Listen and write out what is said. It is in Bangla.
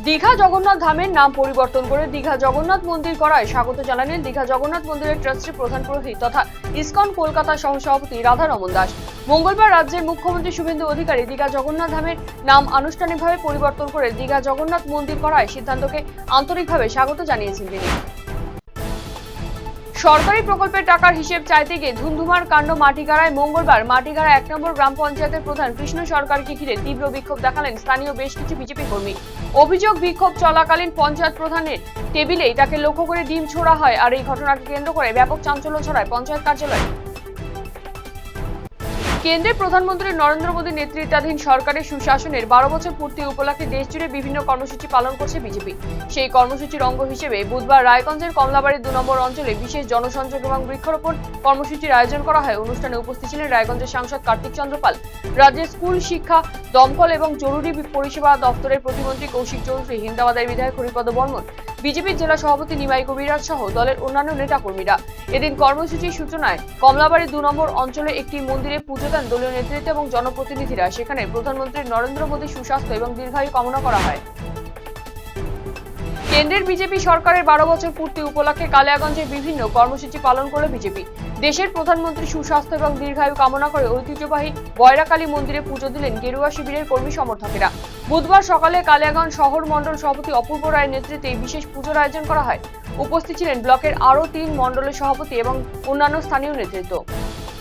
দীঘা জগন্নাথ ধামের নাম পরিবর্তন করে দীঘা জগন্নাথ মন্দির করায় স্বাগত জানালেন দীঘা জগন্নাথ মন্দিরের ট্রাস্টের প্রধান পুরোহিত তথা ইসকন কলকাতা সহসভাপতি রাধা রমন দাস। মঙ্গলবার রাজ্যের মুখ্যমন্ত্রী শুভেন্দু অধিকারী দীঘা জগন্নাথ ধামের নাম আনুষ্ঠানিকভাবে পরিবর্তন করে দীঘা জগন্নাথ মন্দির করায় সিদ্ধান্তকে আন্তরিকভাবে স্বাগত জানিয়েছেন তিনি। সরকারি প্রকল্পের টাকার হিসেব চাইতে গিয়ে ধুন্ধুমার কাণ্ড মাটিগাড়ায় মঙ্গলবার। মাটিগাড়া 1 নম্বর গ্রাম পঞ্চায়েতের প্রধান কৃষ্ণ সরকারকে ঘিরে তীব্র বিক্ষোভ দেখালেন স্থানীয় বেশ কিছু বিজেপি কর্মী। অভিযোগ, বিক্ষোভ চলাকালীন পঞ্চায়েত প্রধানের টেবিলেই তাকে লক্ষ্য করে ডিম ছোড়া হয়, আর এই ঘটনাকে কেন্দ্র করে ব্যাপক চাঞ্চল্য ছড়ায় পঞ্চায়েত কার্যালয়ে। কেন্দ্রের প্রধানমন্ত্রী নরেন্দ্র মোদীর নেতৃত্বাধীন সরকারের সুশাসনের 12 বছর পূর্তি উপলক্ষে দেশজুড়ে বিভিন্ন কর্মসূচি পালন করছে বিজেপি। সেই কর্মসূচির অঙ্গ হিসেবে বুধবার রায়গঞ্জের কমলাবাড়ি 2 নম্বর অঞ্চলে বিশেষ জনসংযোগ এবং বৃক্ষরোপণ কর্মসূচির আয়োজন করা হয়। অনুষ্ঠানে উপস্থিত ছিলেন রায়গঞ্জের সাংসদ কার্তিক চন্দ্র পাল, রাজ্যের স্কুল শিক্ষা, দমকল এবং জরুরি পরিষেবা দপ্তরের প্রতিমন্ত্রী কৌশিক চৌধুরী, হিন্দাবাদের বিধায়ক হরিপদ বর্মন, বিজেপির জেলা সভাপতি নিমাই কবিরাজ সহ দলের অন্যান্য নেতাকর্মীরা। এদিন কর্মসূচির সূচনায় কমলাবাড়ি 2 নম্বর অঞ্চলে একটি মন্দিরে পুজো দেন দলীয় নেতৃত্ব এবং জনপ্রতিনিধিরা। সেখানে প্রধানমন্ত্রী নরেন্দ্র মোদীর সুস্বাস্থ্য এবং দীর্ঘায়ু কামনা করা হয়। কেন্দ্রের বিজেপি সরকারের 12 বছর পূর্তি উপলক্ষে কালিয়াগঞ্জে বিভিন্ন কর্মসূচি পালন করল বিজেপি। দেশের প্রধানমন্ত্রী সুস্বাস্থ্য এবং দীর্ঘায়ু কামনা করে ঐতিহ্যবাহী বয়রাকালী মন্দিরে পুজো দিলেন গেরুয়া শিবিরের কর্মী সমর্থকেরা। বুধবার সকালে কালিয়াগঞ্জ শহর মণ্ডল সভাপতি অপূর্ব রায়ের নেতৃত্বে বিশেষ পুজোর আয়োজন করা হয়। উপস্থিত ছিলেন ব্লকের আরও 3 মণ্ডলের সভাপতি এবং অন্যান্য স্থানীয় নেতৃত্ব।